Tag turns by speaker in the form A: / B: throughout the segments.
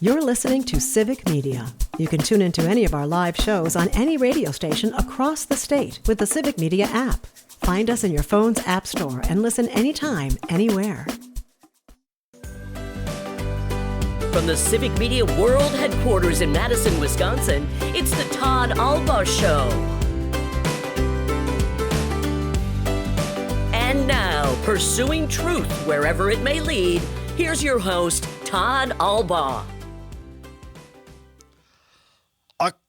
A: You're listening to Civic Media. You can tune into any of our live shows on any radio station across the state with the Civic Media app. Find us in your phone's app store and listen anytime, anywhere.
B: From the Civic Media World Headquarters in Madison, Wisconsin, it's the Todd Alba Show. And now, pursuing truth wherever it may lead, here's your host, Todd Alba.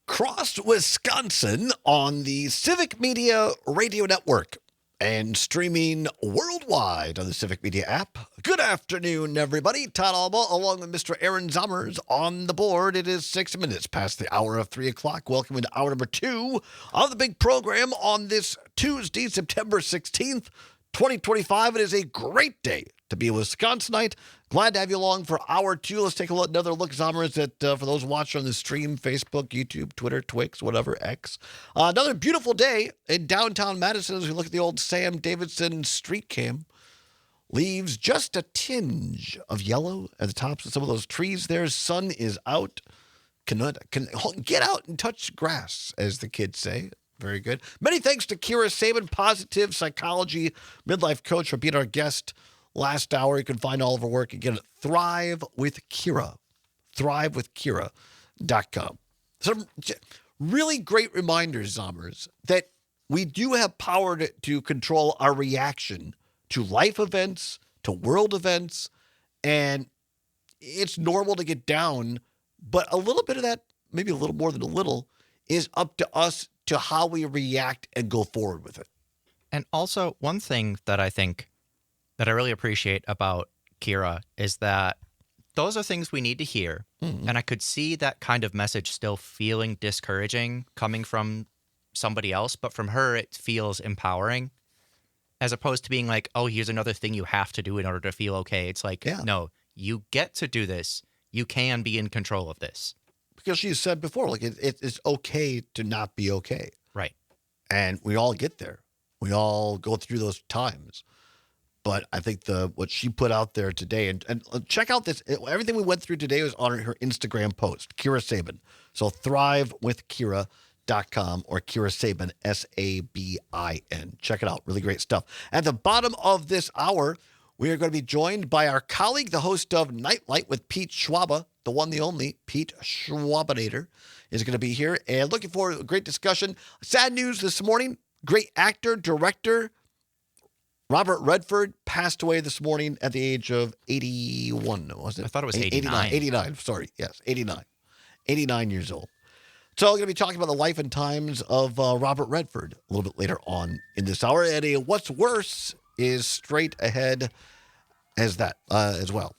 C: Across Wisconsin on the Civic Media Radio Network and streaming worldwide on the Civic Media app. Good afternoon, everybody. Todd Alba along with Mr. Aaron Zommers on the board. It is 6 minutes past the hour of 3 o'clock. Welcome to hour number 2 of the big program on this Tuesday, September 16th, 2025. It is a great day to be a Wisconsinite. Glad to have you along for hour 2. Let's take another look, Zommers, at for those watching on the stream, Facebook, YouTube, Twitter, Twix, whatever, X. Another beautiful day in downtown Madison as we look at the old Sam Davidson street cam. Leaves just a tinge of yellow at the tops of some of those trees there. Sun is out. Can get out and touch grass, as the kids say. Very good. Many thanks to Kira Sabin, positive psychology midlife coach, for being our guest last hour. You can find all of her work again at Thrive with Kira. ThriveWithKira.com. Some really great reminders, Zommers, that we do have power to control our reaction to life events, to world events, and it's normal to get down, but a little bit of that, maybe a little more than a little, is up to us to how we react and go forward with it.
D: And also, one thing that I think that I really appreciate about Kira is that those are things we need to hear. Mm-hmm. And I could see that kind of message still feeling discouraging coming from somebody else, but from her, it feels empowering, as opposed to being like, oh, here's another thing you have to do in order to feel okay. It's like, no, you get to do this. You can be in control of this.
C: Because she said before, like, it's okay to not be okay.
D: Right.
C: And we all get there. We all go through those times. But I think what she put out there today, and check out this, everything we went through today was on her Instagram post, Kira Sabin. So thrivewithkira.com or Kira Sabin, Sabin. Check it out. Really great stuff. At the bottom of this hour, we are going to be joined by our colleague, the host of Nightlight with Pete Schwaba, the one, the only, Pete Schwabinator, is going to be here. And looking forward to a great discussion. Sad news this morning. Great actor, director, Robert Redford passed away this morning at the age of 81, was it?
D: I thought it was 89.
C: 89, sorry. Yes, 89. 89 years old. So we're going to be talking about the life and times of Robert Redford a little bit later on in this hour. And what's worse is straight ahead as that as well.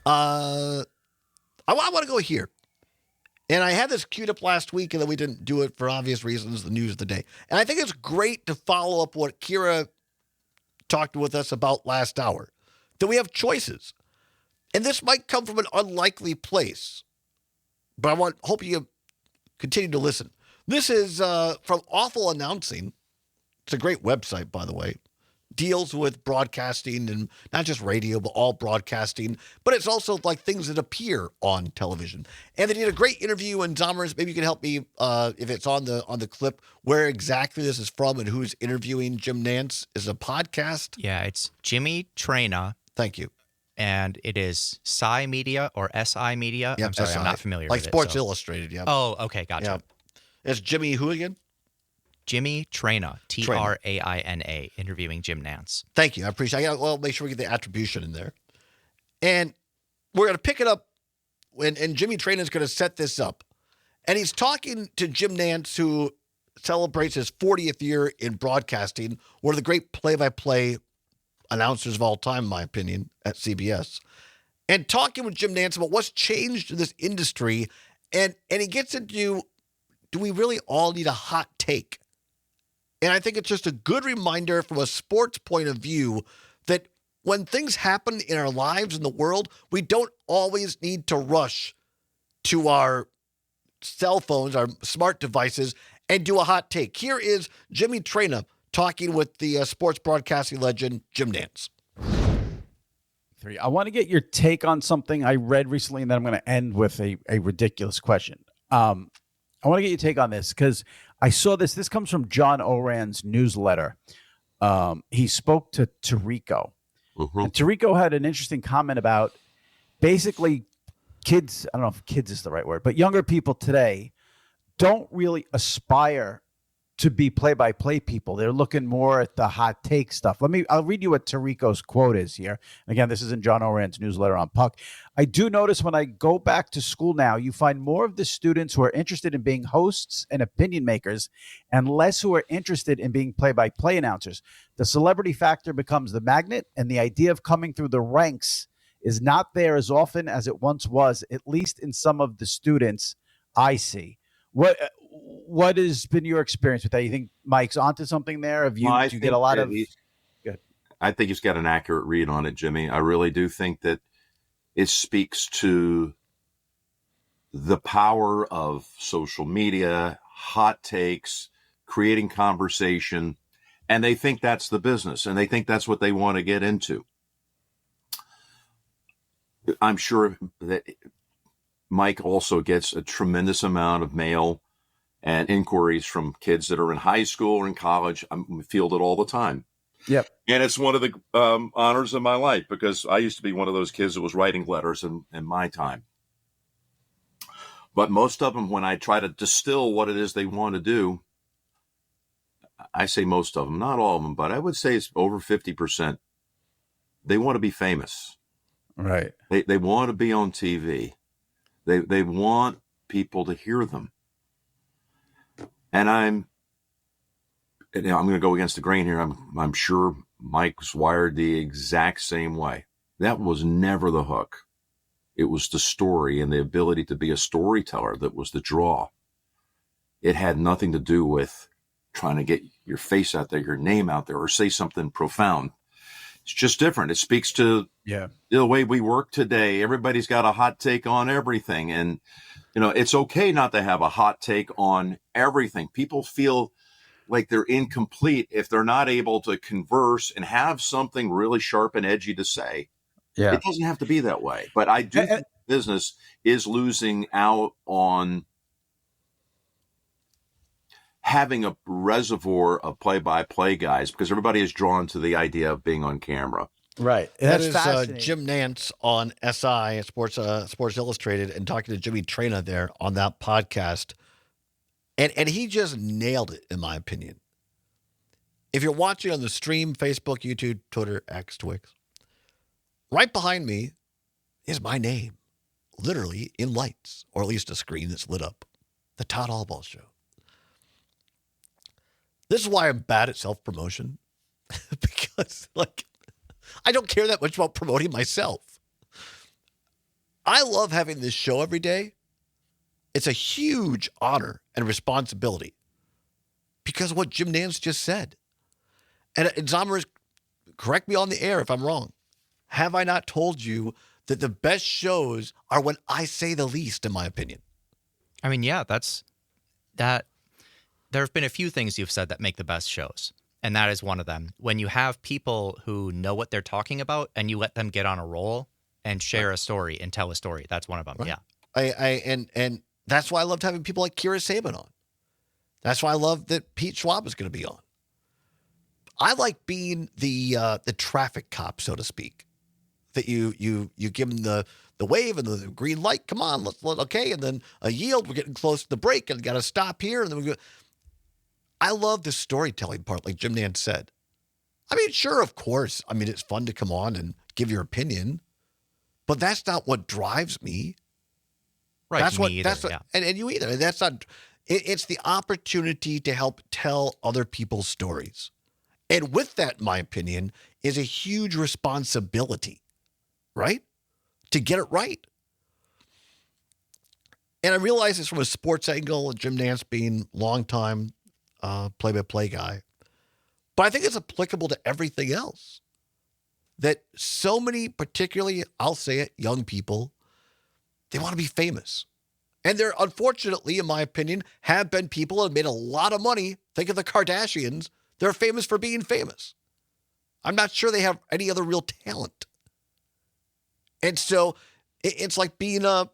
C: I want to go here. And I had this queued up last week, and then we didn't do it for obvious reasons, the news of the day. And I think it's great to follow up what Kira talked with us about last hour, that we have choices. And this might come from an unlikely place, but hope you continue to listen. This is from Awful Announcing. It's a great website, by the way. Deals with broadcasting and not just radio, but all broadcasting. But it's also like things that appear on television. And they did a great interview. And Zommers, maybe you can help me if it's on the clip where exactly this is from and who's interviewing Jim Nantz. Is it a podcast?
D: Yeah, it's Jimmy Traina.
C: Thank you.
D: And it is SI Media or SI Media.
C: Yep,
D: I'm sorry,
C: SI.
D: I'm not familiar
C: like
D: with it.
C: Sports Illustrated, yeah.
D: Oh, okay, gotcha.
C: Yeah. It's Jimmy who again?
D: Jimmy Traina, Traina, interviewing Jim Nantz.
C: Thank you. I appreciate it. Well, make sure we get the attribution in there. And we're going to pick it up, and Jimmy Traina is going to set this up. And he's talking to Jim Nantz, who celebrates his 40th year in broadcasting, one of the great play-by-play announcers of all time, in my opinion, at CBS. And talking with Jim Nantz about what's changed in this industry. And he gets into, do we really all need a hot take? And I think it's just a good reminder from a sports point of view that when things happen in our lives in the world, we don't always need to rush to our cell phones, our smart devices, and do a hot take. Here is Jimmy Traina talking with the sports broadcasting legend, Jim Nantz.
E: three. I want to get your take on something I read recently, and then I'm going to end with a ridiculous question. I want to get your take on this because I saw this. This comes from John Oran's newsletter. He spoke to Tirico. And Tirico had an interesting comment about basically kids. I don't know if kids is the right word, but younger people today don't really aspire to be play-by-play people. They're looking more at the hot take stuff. I'll read you what Tirico's quote is here. Again, this is in John Oran's newsletter on Puck. I do notice when I go back to school now, you find more of the students who are interested in being hosts and opinion makers and less who are interested in being play-by-play announcers. The celebrity factor becomes the magnet, and the idea of coming through the ranks is not there as often as it once was, at least in some of the students I see. What has been your experience with that? You think Mike's onto something there? Do you get a lot of?
F: I think he's got an accurate read on it, Jimmy. I really do think that it speaks to the power of social media, hot takes, creating conversation, and they think that's the business, and they think that's what they want to get into. I'm sure that Mike also gets a tremendous amount of mail and inquiries from kids that are in high school or in college. I'm fielded all the time.
E: Yep.
F: And it's one of the honors of my life because I used to be one of those kids that was writing letters in my time. But most of them, when I try to distill what it is they want to do, I say most of them, not all of them, but I would say it's over 50%. They want to be famous.
E: Right.
F: They want to be on TV. They want people to hear them. And I'm going to go against the grain here. I'm sure Mike was wired the exact same way. That was never the hook. It was the story and the ability to be a storyteller that was the draw. It had nothing to do with trying to get your face out there, your name out there, or say something profound. It's just different. It speaks to the way we work today. Everybody's got a hot take on everything. And, it's okay not to have a hot take on everything. People feel like they're incomplete if they're not able to converse and have something really sharp and edgy to say. Yeah. It doesn't have to be that way. But I do think business is losing out on having a reservoir of play-by-play guys because everybody is drawn to the idea of being on camera.
E: Right.
C: That is Jim Nantz on SI, Sports Illustrated, and talking to Jimmy Traina there on that podcast. And he just nailed it, in my opinion. If you're watching on the stream, Facebook, YouTube, Twitter, X, Twix, right behind me is my name, literally in lights, or at least a screen that's lit up. The Todd Allball Show. This is why I'm bad at self-promotion. Because, I don't care that much about promoting myself. I love having this show every day. It's a huge honor and responsibility because of what Jim Nantz just said. And Zomer, correct me on the air if I'm wrong. Have I not told you that the best shows are when I say the least, in my opinion?
D: I mean, yeah, that's that. There have been a few things you've said that make the best shows, and that is one of them. When you have people who know what they're talking about and you let them get on a roll and share a story and tell a story, that's one of them. Right.
C: Yeah. And that's why I loved having people like Kira Saban on. That's why I love that Pete Schwab is going to be on. I like being the traffic cop, so to speak. That you give them the wave and the green light. Come on, let's okay, and then a yield. We're getting close to the break, and got to stop here. And then we go. I love the storytelling part, like Jim Nantz said. I mean, sure, of course. I mean, it's fun to come on and give your opinion, but that's not what drives me.
D: Right.
C: That's what.
D: Either,
C: that's what.
D: Yeah.
C: And you either. And that's not. It's the opportunity to help tell other people's stories, and with that, in my opinion, is a huge responsibility. Right? To get it right. And I realize it's from a sports angle, Jim Nantz being longtime play-by-play guy. But I think it's applicable to everything else. That so many, particularly, I'll say it, young people, they want to be famous. And there, unfortunately, in my opinion, have been people that have made a lot of money. Think of the Kardashians. They're famous for being famous. I'm not sure they have any other real talent. And so it's like being an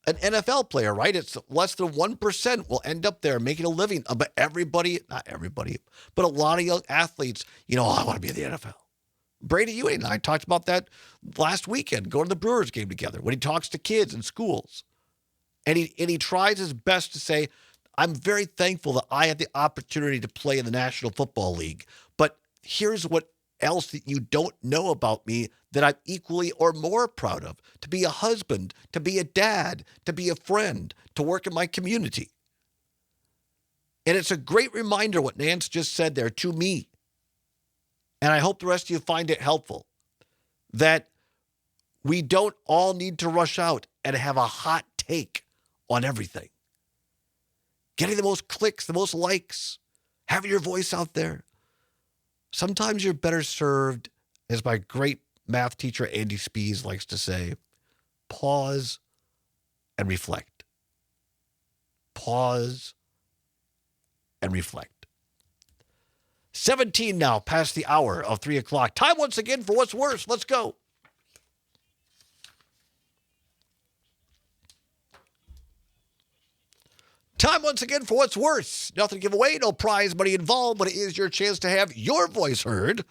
C: NFL player, right? It's less than 1% will end up there making a living. But everybody, not everybody, but a lot of young athletes, I want to be in the NFL. Brady Ewing and I talked about that last weekend, going to the Brewers game together, when he talks to kids in schools. And he tries his best to say, I'm very thankful that I had the opportunity to play in the National Football League. But here's what else that you don't know about me that I'm equally or more proud of: to be a husband, to be a dad, to be a friend, to work in my community. And it's a great reminder what Nance just said there to me. And I hope the rest of you find it helpful, that we don't all need to rush out and have a hot take on everything. Getting the most clicks, the most likes, having your voice out there. Sometimes you're better served, as my great math teacher Andy Spees likes to say, pause and reflect. Pause and reflect. 17 now, past the hour of 3 o'clock. Time once again for What's Worse. Let's go. Time once again for What's Worse. Nothing to give away, no prize money involved, but it is your chance to have your voice heard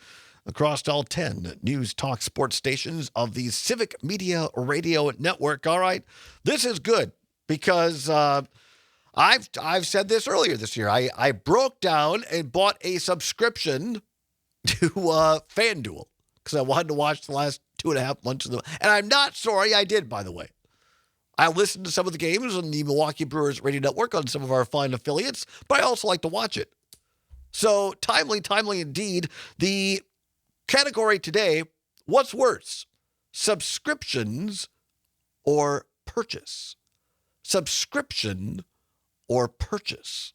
C: across all 10 news talk sports stations of the Civic Media Radio Network. All right, this is good because I've said this earlier this year. I broke down and bought a subscription to FanDuel because I wanted to watch the last 2.5 months of them. And I'm not sorry I did, by the way. I listened to some of the games on the Milwaukee Brewers Radio Network on some of our fine affiliates, but I also like to watch it. So timely indeed. The category today, what's worse, subscriptions or purchase? Subscription or purchase?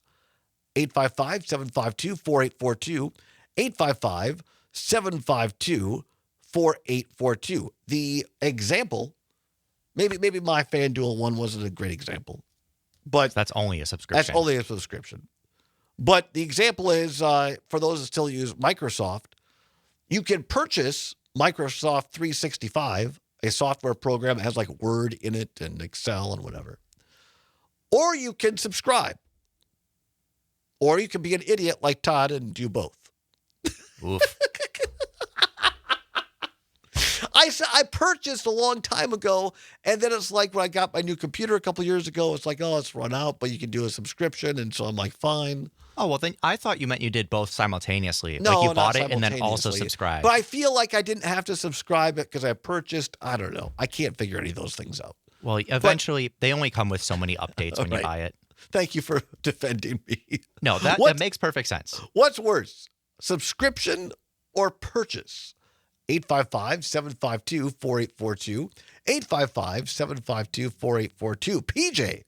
C: 855-752-4842, 855-752-4842. The example, maybe my FanDuel one wasn't a great example, but
D: that's only a subscription.
C: That's only a subscription. But the example is, for those that still use Microsoft, you can purchase Microsoft 365, a software program that has like Word in it and Excel and whatever. Or you can subscribe. Or you can be an idiot like Todd and do both.
D: Oof.
C: I purchased a long time ago, and then it's like when I got my new computer a couple years ago, it's like, oh, it's run out, but you can do a subscription, and so I'm like, fine.
D: Oh, well, then I thought you meant you did both simultaneously.
C: No,
D: like you
C: not
D: bought it and then also subscribed.
C: But I feel like I didn't have to subscribe it because I purchased, I don't know. I can't figure any of those things out.
D: Well, eventually, they only come with so many updates when you buy it.
C: Thank you for defending me.
D: No, that makes perfect sense.
C: What's worse, subscription or purchase? 855-752-4842, 855-752-4842. PJ,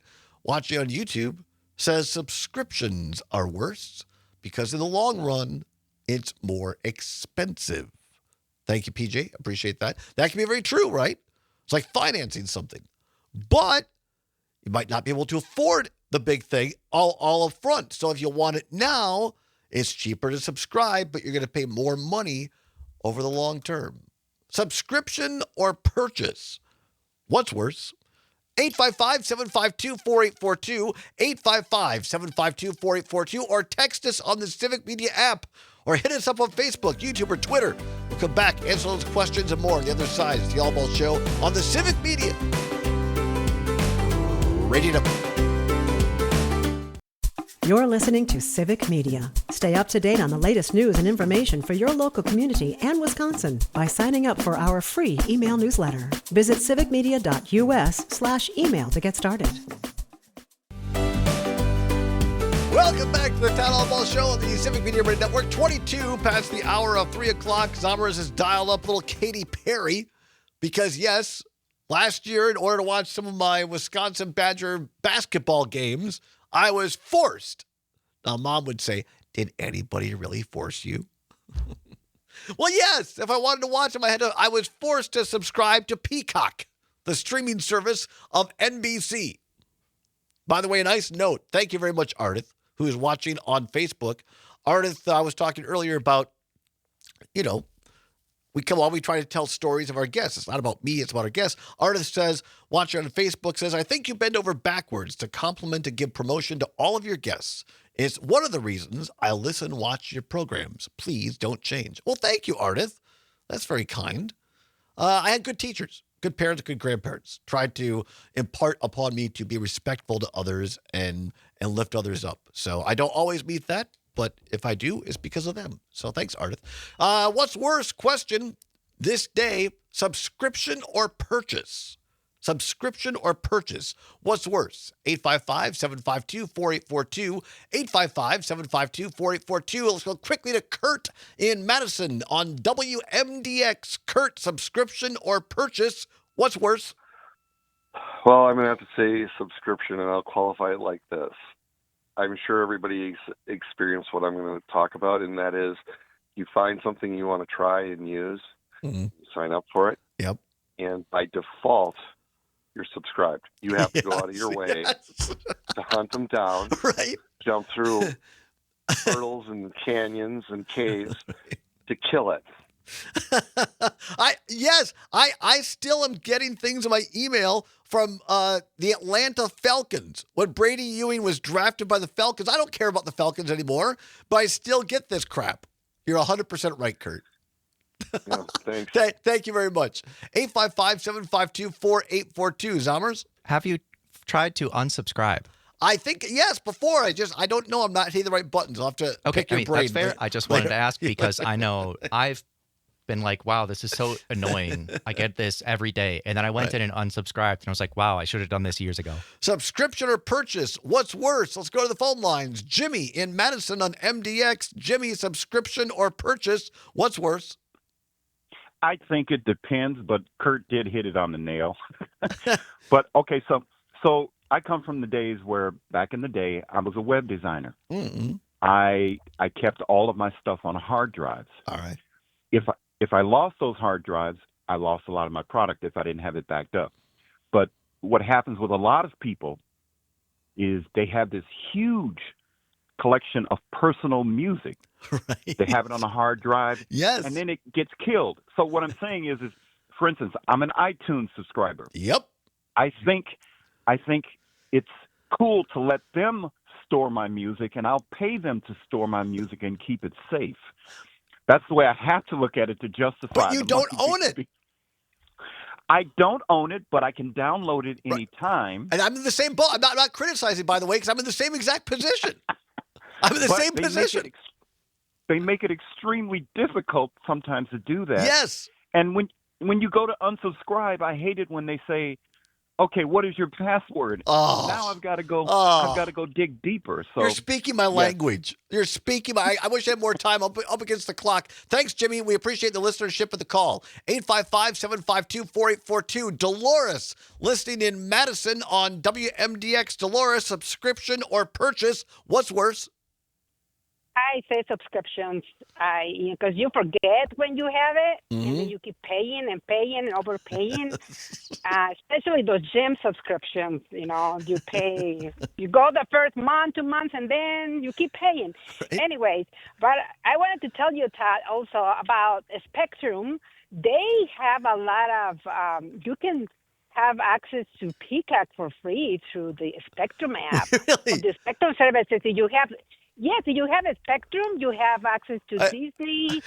C: watching on YouTube, says subscriptions are worse because in the long run, it's more expensive. Thank you, PJ. Appreciate that. That can be very true, right? It's like financing something. But you might not be able to afford the big thing all up front. So if you want it now, it's cheaper to subscribe, but you're going to pay more money over the long term. Subscription or purchase? What's worse? 855-752-4842, 855-752-4842, or text us on the Civic Media app, or hit us up on Facebook, YouTube, or Twitter. We'll come back, answer those questions and more on the other side. It's the All Ball Show on the Civic Media Radio Network.
A: You're listening to Civic Media. Stay up to date on the latest news and information for your local community and Wisconsin by signing up for our free email newsletter. Visit civicmedia.us/email to get started.
C: Welcome back to the Todd All Ball Show on the Civic Media Radio Network. 22 past the hour of 3 o'clock. Zommers has dialed up little Katy Perry because, yes, last year, in order to watch some of my Wisconsin Badger basketball games, I was forced. Now, Mom would say, did anybody really force you? Well, yes. If I wanted to watch them, I was forced to subscribe to Peacock, the streaming service of NBC. By the way, a nice note. Thank you very much, Ardith, who is watching on Facebook. Ardith, I was talking earlier about, We try to tell stories of our guests. It's not about me, it's about our guests. Artist says, watcher on Facebook says, I think you bend over backwards to compliment and give promotion to all of your guests. It's one of the reasons I listen, watch your programs. Please don't change. Well, thank you, Ardith. That's very kind. I had good teachers, good parents, good grandparents. Tried to impart upon me to be respectful to others and lift others up. So I don't always meet that, but if I do, it's because of them. So thanks, Ardith. What's worse? Question this day, subscription or purchase? Subscription or purchase? What's worse? 855-752-4842. 855-752-4842. Let's go quickly to Kurt in Madison on WMDX. Kurt, subscription or purchase? What's worse?
G: Well, I'm going to have to say subscription, and I'll qualify it like this. I'm sure everybody experienced what I'm going to talk about, and that is you find something you want to try and use, you sign up for it, and by default, you're subscribed. You have to go out of your way to hunt them down, jump through hurdles and canyons and caves to kill it.
C: I still am getting things in my email from the Atlanta Falcons when Brady Ewing was drafted by the Falcons. I don't care about the Falcons anymore, but I still get this crap. You're 100% right, Kurt.
G: Yeah, thanks.
C: Thank you very much. 855-752-4842. Zommers?
D: Have you tried to unsubscribe?
C: I think, yes, before. I don't know. I'm not hitting the right buttons. I'll have to pick your brain.
D: That's fair. I just wanted to ask because I know I've been like, wow, this is so annoying. I get this every day. And then I went in and unsubscribed, and I was like, wow, I should have done this years ago. Subscription
C: or purchase? What's worse? Let's go to the phone lines. Jimmy in Madison on MDX. Jimmy, subscription or purchase? What's worse?
H: I think it depends, but Kurt did hit it on the nail. But, okay, so I come from the days where, back in the day, I was a web designer.
C: Mm-hmm.
H: I kept all of my stuff on hard drives.
C: All right.
H: If I lost those hard drives, I lost a lot of my product if I didn't have it backed up. But what happens with a lot of people is they have this huge collection of personal music.
C: Right.
H: They have it on a hard drive.
C: Yes.
H: And then it gets killed. So what I'm saying is, for instance, I'm an iTunes subscriber.
C: Yep.
H: I think it's cool to let them store my music, and I'll pay them to store my music and keep it safe. That's the way I have to look at it to justify.
C: But you don't own it.
H: I don't own it, but I can download it anytime.
C: And I'm in the same boat. I'm not criticizing, by the way, because I'm in the same exact position. I'm in the same position.
H: They make it extremely difficult sometimes to do that.
C: Yes.
H: And when you go to unsubscribe, I hate it when they say, okay, what is your password?
C: Oh.
H: Now I've got to go. I've got to go dig deeper. So
C: you're speaking my language. You're speaking my. I wish I had more time. Up against the clock. Thanks, Jimmy. We appreciate the listenership of the call. 855-752-4842. Dolores, listening in Madison on WMDX. Dolores, subscription or purchase? What's worse?
I: I say subscriptions, because you forget when you have it, and then you keep paying and paying and overpaying. Especially those gym subscriptions, you pay, you go the first month, 2 months, and then you keep paying. Right. Anyways, but I wanted to tell you, Todd, also about Spectrum. They have a lot of, you can have access to Peacock for free through the Spectrum app.
C: Really?
I: The Spectrum services you have. Yes, you have a Spectrum. You have access to Disney,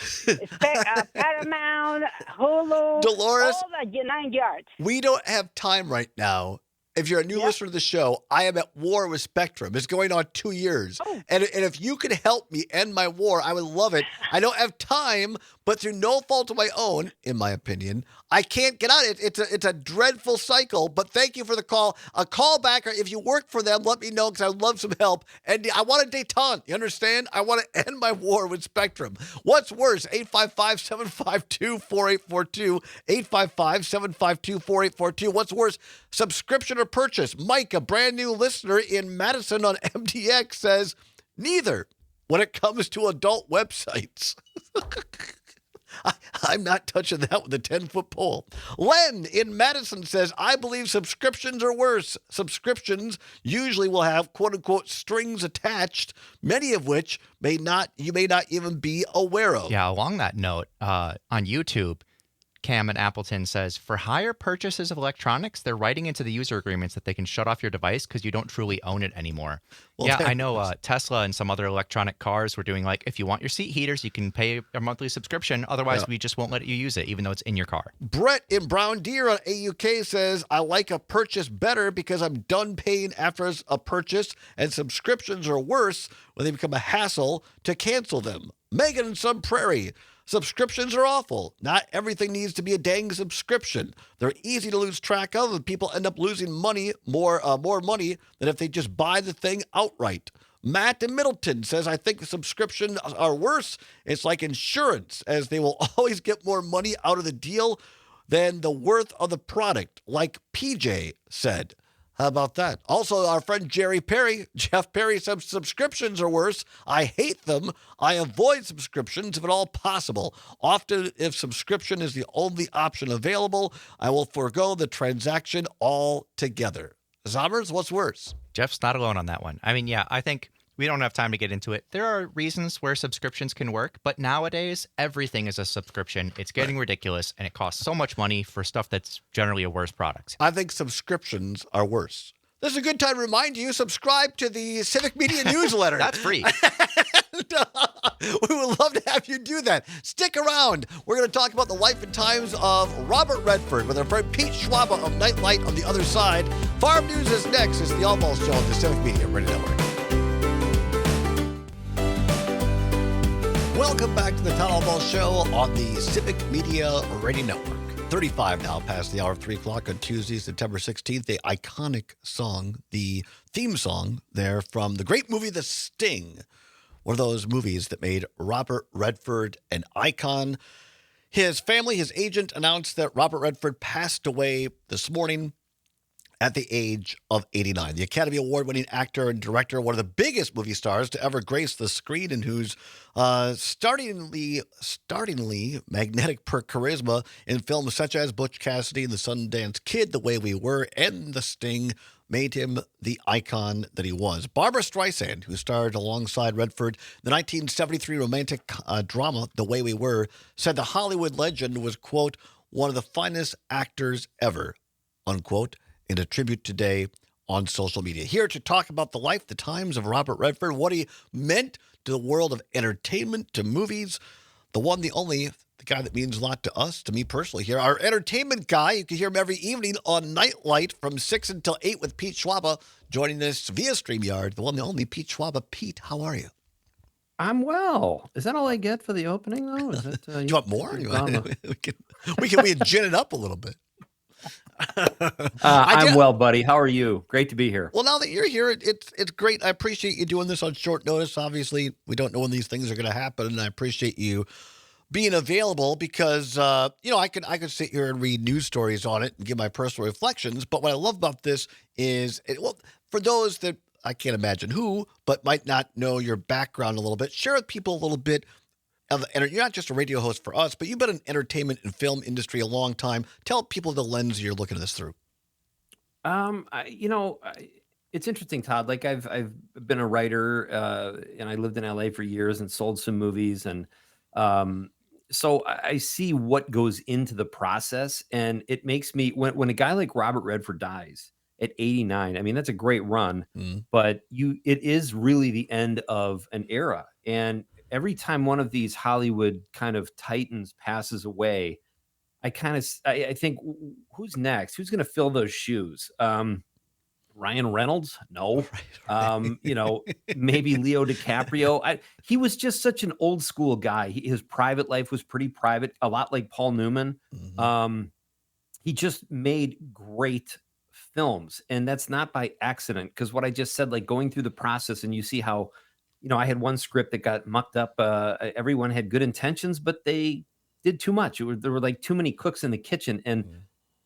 I: Paramount, Hulu,
C: Dolores,
I: all the 9 yards.
C: We don't have time right now. If you're a new listener to the show, I am at war with Spectrum. It's going on 2 years.
I: Oh.
C: And if you could help me end my war, I would love it. I don't have time, but through no fault of my own, in my opinion, I can't get out. It's a dreadful cycle, but thank you for the call. A call back, or if you work for them, let me know because I would love some help. And I want a detente. You understand? I want to end my war with Spectrum. What's worse? 855-752-4842. 855-752-4842. What's worse? Subscription or purchase? Mike, a brand new listener in Madison on MDX, says neither when it comes to adult websites. I'm not touching that with a 10-foot pole. Len in Madison says, I believe subscriptions are worse. Subscriptions usually will have quote-unquote strings attached, many of which you may not even be aware of.
D: Yeah, along that note, on YouTube, Cam and Appleton says, for higher purchases of electronics, they're writing into the user agreements that they can shut off your device because you don't truly own it anymore.
C: Well,
D: yeah, I know Tesla and some other electronic cars were doing like, if you want your seat heaters, you can pay a monthly subscription. Otherwise, we just won't let you use it, even though it's in your car.
C: Brett in Brown Deer on AUK says, I like a purchase better because I'm done paying after a purchase, and subscriptions are worse when they become a hassle to cancel them. Megan in Sun Prairie, subscriptions are awful. Not everything needs to be a dang subscription. They're easy to lose track of, and people end up losing more money than if they just buy the thing outright. Matt in Middleton says, I think the subscriptions are worse. It's like insurance, as they will always get more money out of the deal than the worth of the product, like PJ said. How about that? Also, our friend Jeff Perry says subscriptions are worse. I hate them. I avoid subscriptions if at all possible. Often, if subscription is the only option available, I will forego the transaction altogether. Zommers, what's worse?
D: Jeff's not alone on that one. I mean, yeah, I think we don't have time to get into it. There are reasons where subscriptions can work, but nowadays, everything is a subscription. It's getting ridiculous, and it costs so much money for stuff that's generally a worse product.
C: I think subscriptions are worse. This is a good time to remind you, subscribe to the Civic Media newsletter.
D: That's free.
C: We would love to have you do that. Stick around. We're going to talk about the life and times of Robert Redford with our friend Pete Schwaba of Nightlight on the other side. Farm News is next. It's the All Balls Show on the Civic Media Radio Network. Welcome back to the Todd All Balls Show on the Civic Media Radio Network. 35 now past the hour of 3 o'clock on Tuesday, September 16th. The iconic song, the theme song there from the great movie The Sting. One of those movies that made Robert Redford an icon. His family, his agent, announced that Robert Redford passed away this morning at the age of 89. The Academy Award-winning actor and director, one of the biggest movie stars to ever grace the screen, and whose startlingly magnetic charisma in films such as Butch Cassidy and The Sundance Kid, The Way We Were, and The Sting made him the icon that he was. Barbara Streisand, who starred alongside Redford in the 1973 romantic drama The Way We Were, said the Hollywood legend was, quote, one of the finest actors ever, unquote, in a tribute today on social media. Here to talk about the life, the times of Robert Redford, what he meant to the world of entertainment, to movies, the one, the only, the guy that means a lot to us, to me personally here, our entertainment guy. You can hear him every evening on Nightlight from 6 until 8 with Pete Schwaba, joining us via StreamYard, the one, the only Pete Schwaba. Pete, how are you?
J: I'm well. Is that all I get for the opening, though? Is it,
C: Do you want more? We can gin it up a little bit.
J: I'm well, buddy. How are you? Great to be here.
C: Well, now that you're here, it's great. I appreciate you doing this on short notice. Obviously, we don't know when these things are going to happen, and I appreciate you being available because I could sit here and read news stories on it and give my personal reflections. But what I love about this is, for those that I can't imagine who, but might not know your background a little bit, share with people a little bit. You're not just a radio host for us, but you've been in entertainment and film industry a long time. Tell people the lens you're looking at this through.
J: It's interesting, Todd. Like I've been a writer, and I lived in LA for years and sold some movies, and so I see what goes into the process, and it makes me when a guy like Robert Redford dies at 89. I mean, that's a great run, but it is really the end of an era, and every time one of these Hollywood kind of titans passes away, I think, who's next? Who's going to fill those shoes? Ryan Reynolds? No. Maybe Leo DiCaprio. He was just such an old school guy. His private life was pretty private, a lot like Paul Newman. He just made great films, and that's not by accident, because what I just said, like going through the process, and you see how, I had one script that got mucked up. Everyone had good intentions, but they did too much. There were like too many cooks in the kitchen. And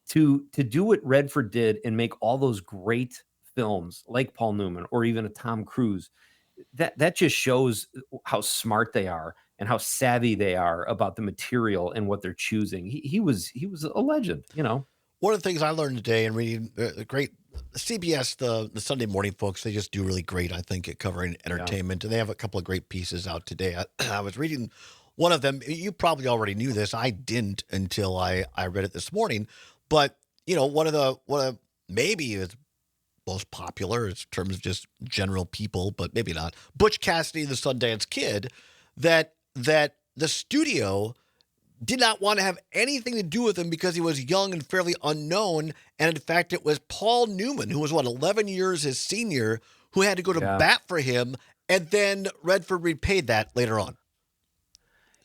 J: to do what Redford did and make all those great films like Paul Newman or even a Tom Cruise, that just shows how smart they are. and how savvy they are about the material and what they're choosing. He was a legend, you know.
C: One of the things I learned today in reading the great CBS, the Sunday morning folks, they just do really great, I think, at covering entertainment. And they have a couple of great pieces out today. I was reading one of them. You probably already knew this. I didn't until I read it this morning. But, you know, one of maybe is most popular in terms of just general people, but maybe not. Butch Cassidy, the Sundance Kid, that the studio did not want to have anything to do with him because he was young and fairly unknown. And in fact, it was Paul Newman, who was 11 years his senior, who had to go to bat for him. And then Redford repaid that later on.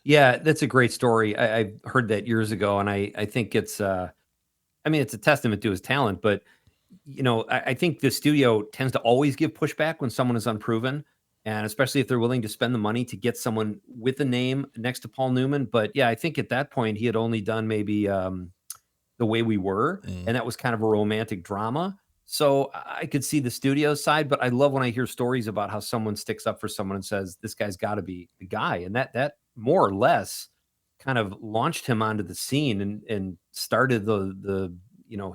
J: Yeah, that's a great story. I heard that years ago, and I think it's it's a testament to his talent, but you know, I think the studio tends to always give pushback when someone is unproven, and especially if they're willing to spend the money to get someone with a name next to Paul Newman. But yeah, I think at that point he had only done maybe The Way We Were, and that was kind of a romantic drama. So I could see the studio side, but I love when I hear stories about how someone sticks up for someone and says, this guy's got to be the guy. And that more or less kind of launched him onto the scene and started the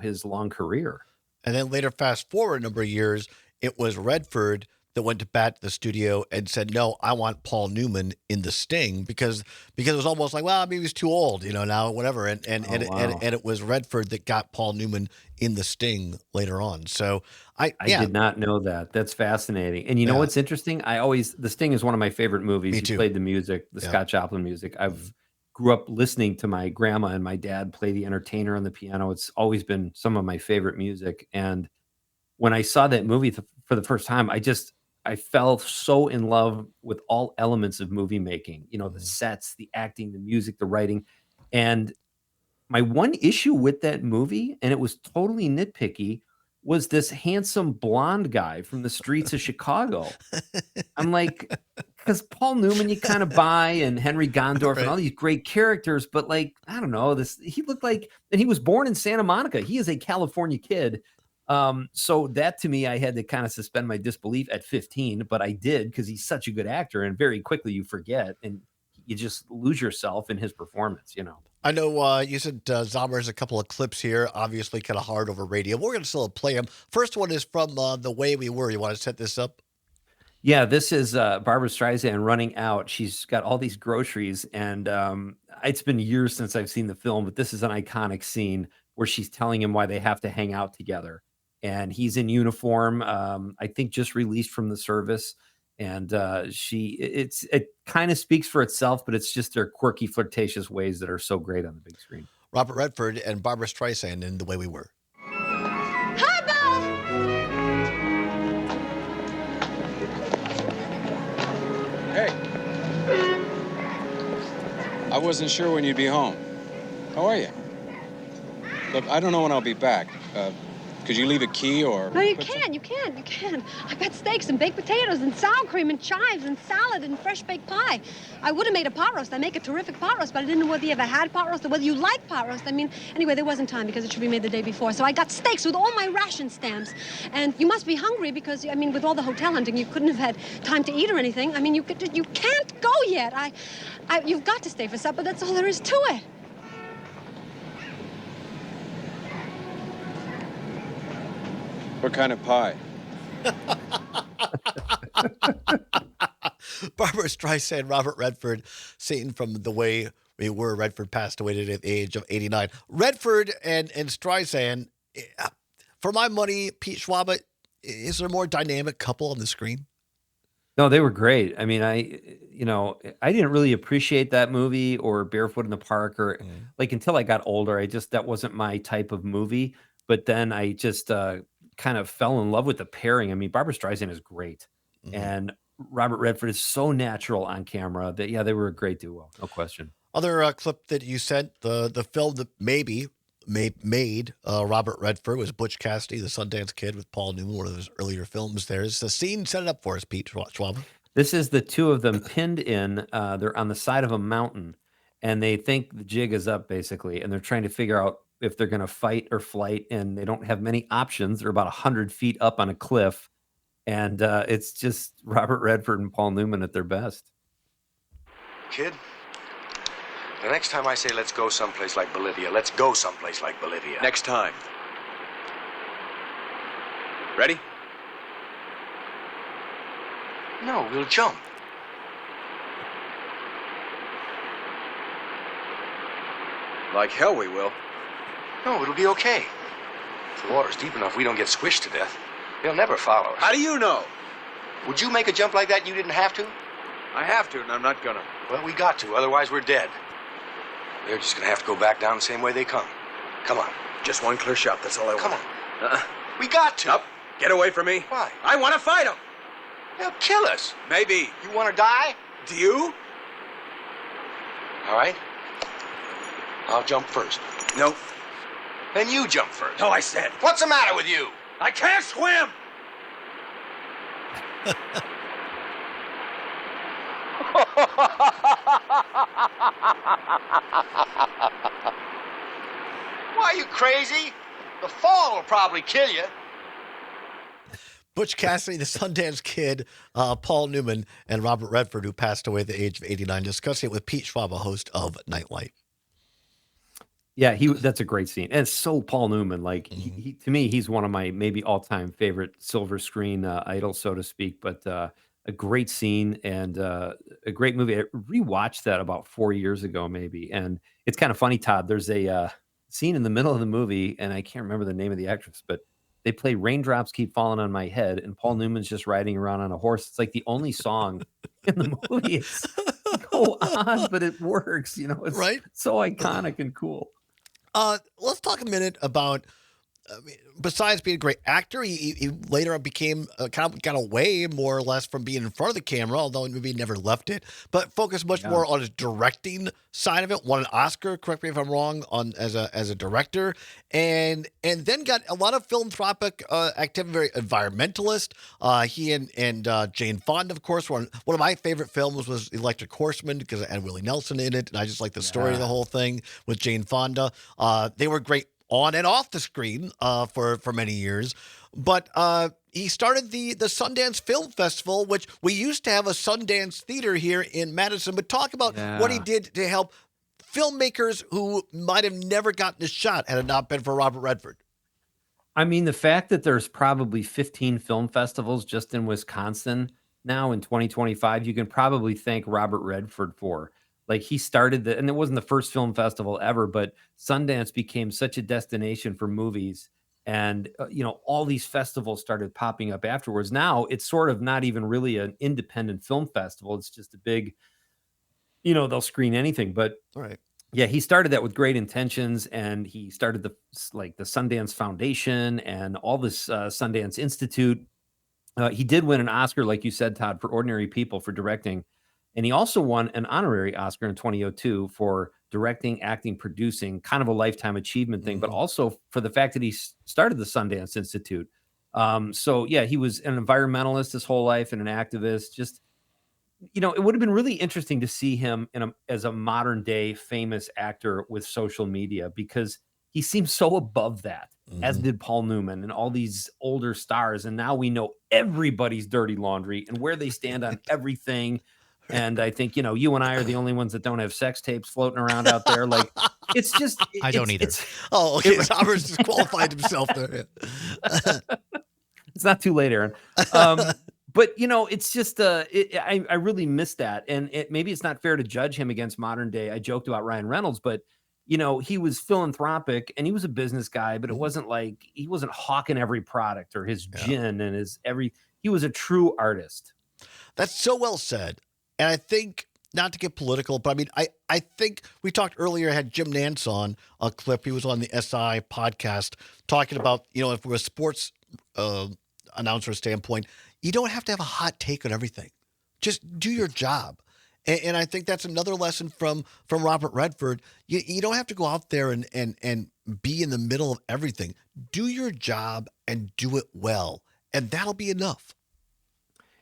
J: his long career.
C: And then later, fast forward a number of years, it was Redford that went to bat to the studio and said, no, I want Paul Newman in The Sting because it was almost like, well, maybe he's too old, now, whatever. And it was Redford that got Paul Newman in The Sting later on. So I
J: did not know that. That's fascinating. And you know what's interesting? The Sting is one of my favorite movies.
C: Me too.
J: He played the music, the Scott Joplin music. I've grew up listening to my grandma and my dad play the entertainer on the piano. It's always been some of my favorite music. And when I saw that movie for the first time, I fell so in love with all elements of movie making, the sets, the acting, the music, the writing. And my one issue with that movie, and it was totally nitpicky, was this handsome blonde guy from the streets of Chicago. I'm like, because Paul Newman you kind of buy, and Henry Gondorf and all these great characters, but like, I don't know, he looked like, and he was born in Santa Monica. He is a California kid. So that to me, I had to kind of suspend my disbelief at 15, but I did because he's such a good actor, and very quickly you forget and you just lose yourself in his performance,
C: I know you said Zombers, a couple of clips here, obviously kind of hard over radio. We're going to still play them. First one is from The Way We Were. You want to set this up?
J: Yeah, this is Barbara Streisand running out. She's got all these groceries, and it's been years since I've seen the film, but this is an iconic scene where she's telling him why they have to hang out together. And he's in uniform, I think just released from the service. And it kind of speaks for itself, but it's just their quirky, flirtatious ways that are so great on the big screen.
C: Robert Redford and Barbara Streisand in The Way We Were.
K: Hi, Bill!
L: Hey. I wasn't sure when you'd be home. How are you? Look, I don't know when I'll be back. Could you leave a key or...
K: No, you can. I got steaks and baked potatoes and sour cream and chives and salad and fresh baked pie. I would have made a pot roast. I make a terrific pot roast, but I didn't know whether you ever had pot roast or whether you like pot roast. Anyway, there wasn't time because it should be made the day before. So I got steaks with all my ration stamps. And you must be hungry because, with all the hotel hunting, you couldn't have had time to eat or anything. You can't go yet. You've got to stay for supper. That's all there is to it.
L: What kind of pie?
C: Barbara Streisand, Robert Redford, scene from The Way We Were. Redford passed away today at the age of 89. Redford and Streisand, for my money, Pete Schwaba, is there a more dynamic couple on the screen?
J: No, they were great. I didn't really appreciate that movie or Barefoot in the Park or until I got older. That wasn't my type of movie. But then I just kind of fell in love with the pairing. Barbara Streisand is great. And Robert Redford is so natural on camera that, they were a great duo. No question.
C: Other clip that you sent, the film that maybe made Robert Redford was Butch Cassidy, the Sundance Kid with Paul Newman, one of his earlier films. There's a scene. Set it up for us, Pete Schwaba.
J: This is the two of them pinned in. They're on the side of a mountain, and they think the jig is up, basically, and they're trying to figure out if they're going to fight or flight, and they don't have many options. They're about 100 feet up on a cliff, and it's just Robert Redford and Paul Newman at their best.
M: Kid, the next time I say let's go someplace like Bolivia, let's go someplace like Bolivia.
L: Next time. Ready?
M: No, we'll jump.
L: Like hell we will.
M: No, it'll be okay. If the water's deep enough, we don't get squished to death. They'll never follow us.
L: How do you know?
M: Would you make a jump like that and you didn't have to?
L: I have to, and I'm not gonna.
M: Well, we got to, otherwise we're dead. They're just gonna have to go back down the same way they come. Come on.
L: Just one clear shot, that's all I want.
M: Come on.
L: Uh-uh.
M: We got to.
L: Up. Get away from me.
M: Why?
L: I want to fight them.
M: They'll kill us.
L: Maybe.
M: You want to die?
L: Do you?
M: All right. I'll jump first.
L: No.
M: Then you jump first.
L: No, I said.
M: What's the matter with you?
L: I can't swim.
M: Why, are you crazy? The fall will probably kill you.
C: Butch Cassidy, the Sundance Kid, Paul Newman, and Robert Redford, who passed away at the age of 89, discussing it with Pete Schwaba, host of Nightlight.
J: Yeah, that's a great scene. And it's so Paul Newman. Like, he to me, he's one of my maybe all-time favorite silver screen idols, so to speak. But a great scene and a great movie. I rewatched that about 4 years ago, maybe. And it's kind of funny, Todd. There's a scene in the middle of the movie, and I can't remember the name of the actress, but they play Raindrops Keep Falling on My Head, and Paul Newman's just riding around on a horse. It's like the only song in the movie. It's so odd, but it works. You know, it's
C: right?
J: So iconic and cool.
C: Let's talk a minute about, besides being a great actor, he later became kind of got away more or less from being in front of the camera, although maybe he never left it, but focused much more on his directing side of it. Won an Oscar, correct me if I'm wrong, on as a director, and then got a lot of philanthropic activity, very environmentalist. He and Jane Fonda, of course, one of my favorite films was Electric Horseman because it had Willie Nelson in it, and I just like the story of the whole thing with Jane Fonda. They were great on and off the screen for many years. But he started the Sundance Film Festival, which we used to have a Sundance Theater here in Madison. But talk about what he did to help filmmakers who might have never gotten a shot had it not been for Robert Redford.
J: I mean, the fact that there's probably 15 film festivals just in Wisconsin now in 2025, you can probably thank Robert Redford for. Like, he started and it wasn't the first film festival ever, but Sundance became such a destination for movies. And, all these festivals started popping up afterwards. Now it's sort of not even really an independent film festival. It's just a big, they'll screen anything. But yeah, he started that with great intentions, and he started the Sundance Foundation and all this Sundance Institute. He did win an Oscar, like you said, Todd, for Ordinary People for directing. And he also won an honorary Oscar in 2002 for directing, acting, producing, kind of a lifetime achievement thing, but also for the fact that he started the Sundance Institute. So yeah, he was an environmentalist his whole life and an activist. Just, it would have been really interesting to see him as a modern day famous actor with social media, because he seems so above that, as did Paul Newman and all these older stars. And now we know everybody's dirty laundry and where they stand on everything. And I think, you and I are the only ones that don't have sex tapes floating around out there. Like, it's just...
D: I don't either.
C: Okay. Robert's disqualified himself there.
J: It's not too late, Aaron. But, it's just... I really miss that. And maybe it's not fair to judge him against modern day. I joked about Ryan Reynolds, but, he was philanthropic and he was a business guy, but it wasn't like... He wasn't hawking every product or his gin and he was a true artist.
C: That's so well said. And I think, not to get political, but I mean, I think we talked earlier, had Jim Nance on a clip. He was on the SI podcast talking about, if we're a sports announcer standpoint, you don't have to have a hot take on everything. Just do your job. And I think that's another lesson from Robert Redford. You don't have to go out there and be in the middle of everything. Do your job and do it well. And that'll be enough.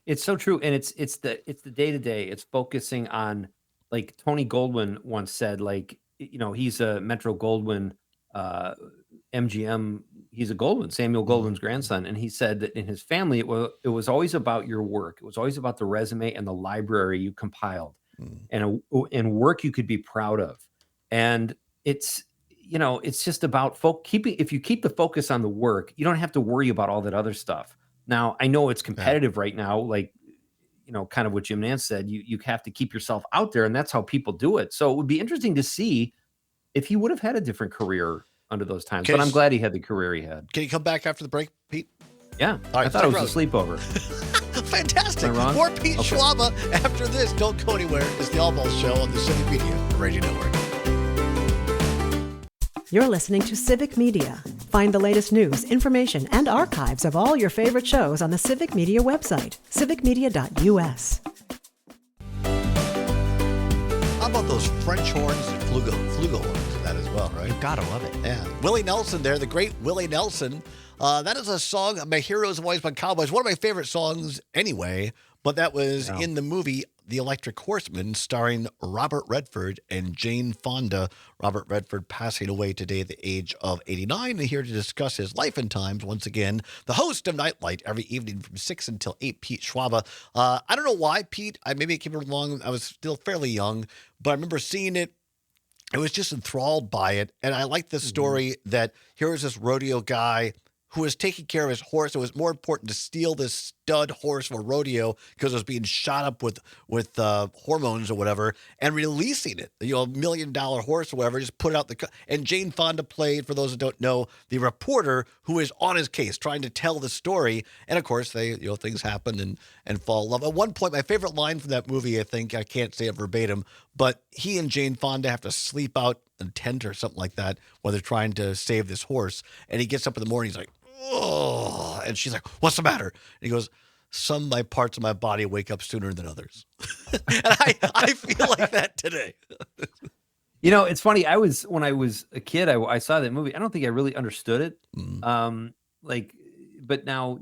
J: It's so true. And it's the day-to-day. It's focusing on, like Tony Goldwyn once said, like, he's a Metro Goldwyn, MGM. He's a Goldwyn, Samuel Goldwyn's grandson. And he said that in his family, it was always about your work. It was always about the resume and the library you compiled. and work you could be proud of. And it's just about if you keep the focus on the work, you don't have to worry about all that other stuff. Now, I know it's competitive right now, like, kind of what Jim Nance said, you have to keep yourself out there, and that's how people do it. So it would be interesting to see if he would have had a different career under those times. But I'm glad he had the career he had.
C: Can you come back after the break, Pete?
J: Yeah.
C: All right,
J: I thought it was a sleepover.
C: Fantastic.
J: Am I wrong?
C: More Pete Schwaba after this. Don't go anywhere. It's the All Balls Show on the Civic Media Radio Network.
A: You're listening to Civic Media. Find the latest news, information, and archives of all your favorite shows on the Civic Media website, civicmedia.us.
C: How about those French horns and flugelhorns and that as well, right?
D: You gotta love it.
C: Yeah. Willie Nelson there, the great Willie Nelson. That is a song, My Heroes Have Always Been Cowboys, one of my favorite songs anyway, but that was in the movie The Electric Horseman, starring Robert Redford and Jane Fonda. Robert Redford passing away today at the age of 89. And here to discuss his life and times, once again, the host of Nightlight every evening from 6 until 8, Pete Schwaba. I don't know why, Pete. Maybe it came along. I was still fairly young, but I remember seeing it. I was just enthralled by it. And I like the story that here was this rodeo guy who was taking care of his horse. It was more important to steal this stud horse from a rodeo because it was being shot up with hormones or whatever, and releasing it. $1 million horse or whatever, just put it out and Jane Fonda played, for those that don't know, the reporter who is on his case trying to tell the story. And of course, things happen and fall in love. At one point, my favorite line from that movie, I think, I can't say it verbatim, but he and Jane Fonda have to sleep out in a tent or something like that while they're trying to save this horse. And he gets up in the morning, he's like, oh, and she's like, what's the matter? And he goes, some of my parts of my body wake up sooner than others. And I feel like that today.
J: It's funny. When I was a kid, I saw that movie. I don't think I really understood it. But now,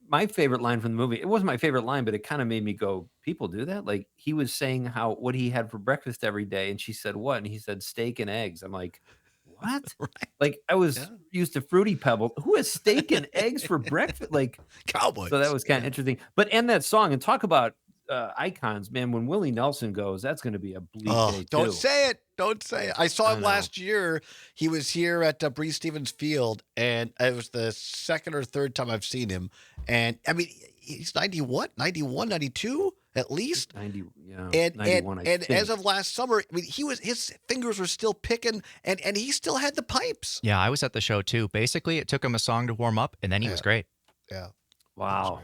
J: my favorite line from the movie, it wasn't my favorite line, but it kind of made me go, people do that? Like, he was saying what he had for breakfast every day. And she said, what? And he said, steak and eggs. I'm like, what? Right. Like, I was used to Fruity Pebbles. Who has steak and eggs for breakfast? Like,
C: cowboys.
J: So that was kind of interesting. But that song, and talk about icons, man. When Willie Nelson goes, that's going to be a bleak day
C: don't
J: too.
C: say it. Don't say it. I saw him last year. He was here at Breeze Stevens Field, and it was the second or third time I've seen him. And I mean, he's 91, 92 at least.
J: 90, yeah.
C: And
J: 91,
C: and as of last summer, I mean, his fingers were still picking, and he still had the pipes.
D: Yeah, I was at the show too. Basically, it took him a song to warm up, and then he was great.
C: Yeah.
J: Wow.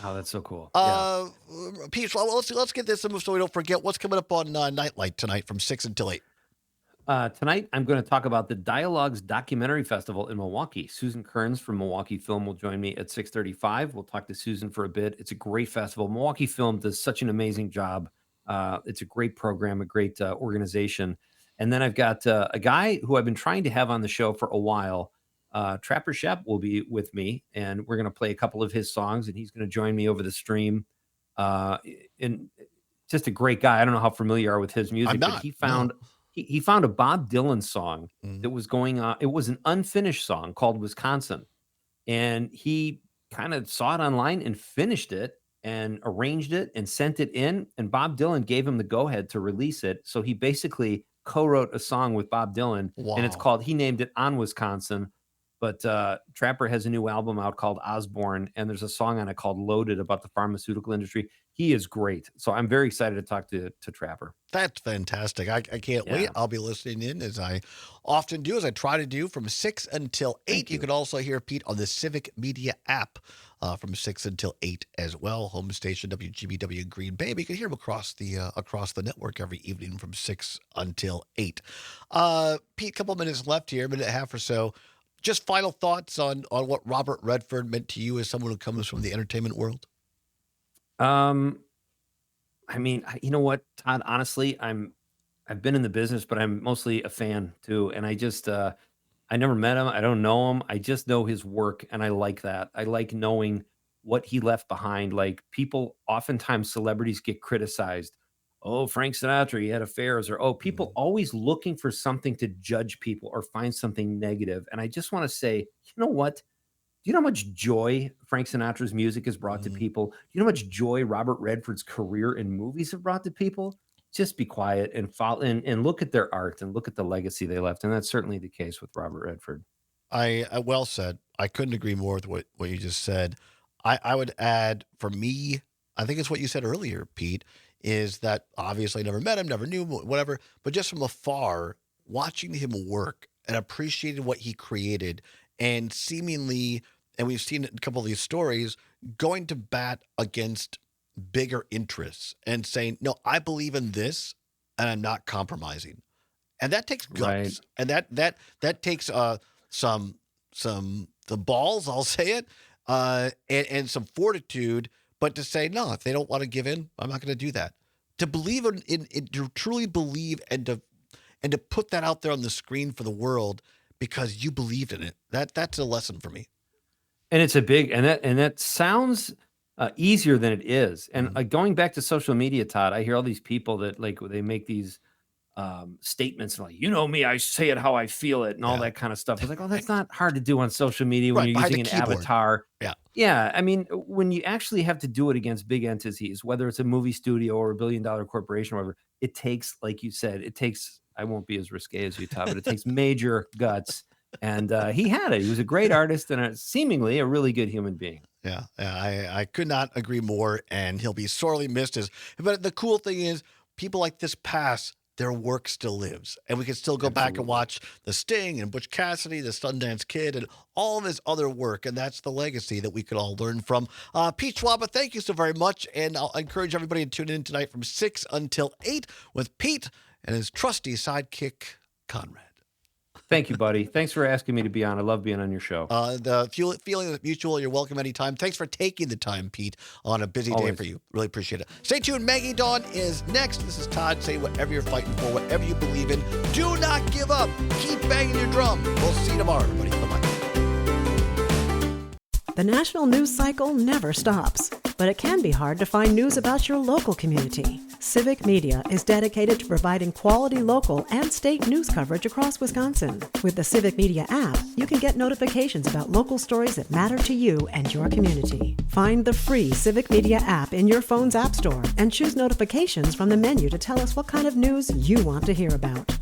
J: Oh, that's so cool.
C: Pete, let's get this so we don't forget what's coming up on Nightlight tonight from 6 until 8.
J: Tonight, I'm going to talk about the Dialogues Documentary Festival in Milwaukee. Susan Kearns from Milwaukee Film will join me at 6:35. We'll talk to Susan for a bit. It's a great festival. Milwaukee Film does such an amazing job. It's a great program, a great organization. And then I've got a guy who I've been trying to have on the show for a while. Trapper Shep will be with me, and we're going to play a couple of his songs, and he's going to join me over the stream. And just a great guy. I don't know how familiar you are with his music, but he found a Bob Dylan song that was going on. It was an unfinished song called Wisconsin. And he kind of saw it online and finished it and arranged it and sent it in. And Bob Dylan gave him the go-ahead to release it. So he basically co-wrote a song with Bob Dylan.
C: Wow.
J: And he named it On Wisconsin. But Trapper has a new album out called Osborne, and there's a song on it called Loaded about the pharmaceutical industry. He is great. So I'm very excited to talk to Trapper.
C: That's fantastic. I can't wait. I'll be listening in, as I often do, as I try to do, from 6 until 8. You can also hear Pete on the Civic Media app from 6 until 8 as well. Home station WGBW in Green Bay. But you can hear him across the network every evening from 6 until 8. Pete, a couple minutes left here, a minute and a half or so. Just final thoughts on what Robert Redford meant to you as someone who comes from the entertainment world?
J: I mean, you know what, Todd, honestly, I've been in the business, but I'm mostly a fan too. And I just, I never met him. I don't know him. I just know his work. And I like that. I like knowing what he left behind. Like, oftentimes celebrities get criticized. Oh, Frank Sinatra, he had affairs, or people always looking for something to judge people or find something negative. And I just want to say, you know what? you know how much joy Frank Sinatra's music has brought to people? Do you know how much joy Robert Redford's career in movies have brought to people? Just be quiet and follow and look at their art and look at the legacy they left. And that's certainly the case with Robert Redford.
C: I well said. I couldn't agree more with what you just said. I would add, for me, I think it's what you said earlier, Pete, is that obviously I never met him, never knew him, whatever, but just from afar, watching him work and appreciating what he created, and seemingly, and we've seen a couple of these stories, going to bat against bigger interests and saying, no, I believe in this and I'm not compromising. And that takes guts.
J: Right.
C: And that takes some the balls, I'll say it, and some fortitude. But to say, no, if they don't want to give in, I'm not going to do that. To believe in to truly believe and to put that out there on the screen for the world because you believed in it. That's a lesson for me.
J: And it's a big, and that sounds easier than it is. And going back to social media, Todd, I hear all these people that like they make these statements like, you know me, I say it how I feel it, and all that kind of stuff. It's like, oh, that's not hard to do on social media when you're using an avatar. Yeah. I mean, when you actually have to do it against big entities, whether it's a movie studio or a $1 billion corporation or whatever, it takes, like you said, I won't be as risque as you, Todd, but it takes major guts. And he had it. He was a great artist and seemingly a really good human being.
C: Yeah, I could not agree more. And he'll be sorely missed. But the cool thing is, people like this pass, their work still lives. And we can still go back and watch The Sting and Butch Cassidy, The Sundance Kid, and all of his other work. And that's the legacy that we could all learn from. Pete Schwaba, thank you so very much. And I'll encourage everybody to tune in tonight from 6 until 8 with Pete and his trusty sidekick, Conrad.
J: Thank you, buddy. Thanks for asking me to be on. I love being on your show.
C: The feeling is mutual. You're welcome anytime. Thanks for taking the time, Pete, on a busy day for you. Really appreciate it. Stay tuned. Maggie Dawn is next. This is Todd. Say whatever you're fighting for, whatever you believe in. Do not give up. Keep banging your drum. We'll see you tomorrow, everybody. Bye-bye.
A: The national news cycle never stops, but it can be hard to find news about your local community. Civic Media is dedicated to providing quality local and state news coverage across Wisconsin. With the Civic Media app, you can get notifications about local stories that matter to you and your community. Find the free Civic Media app in your phone's app store and choose notifications from the menu to tell us what kind of news you want to hear about.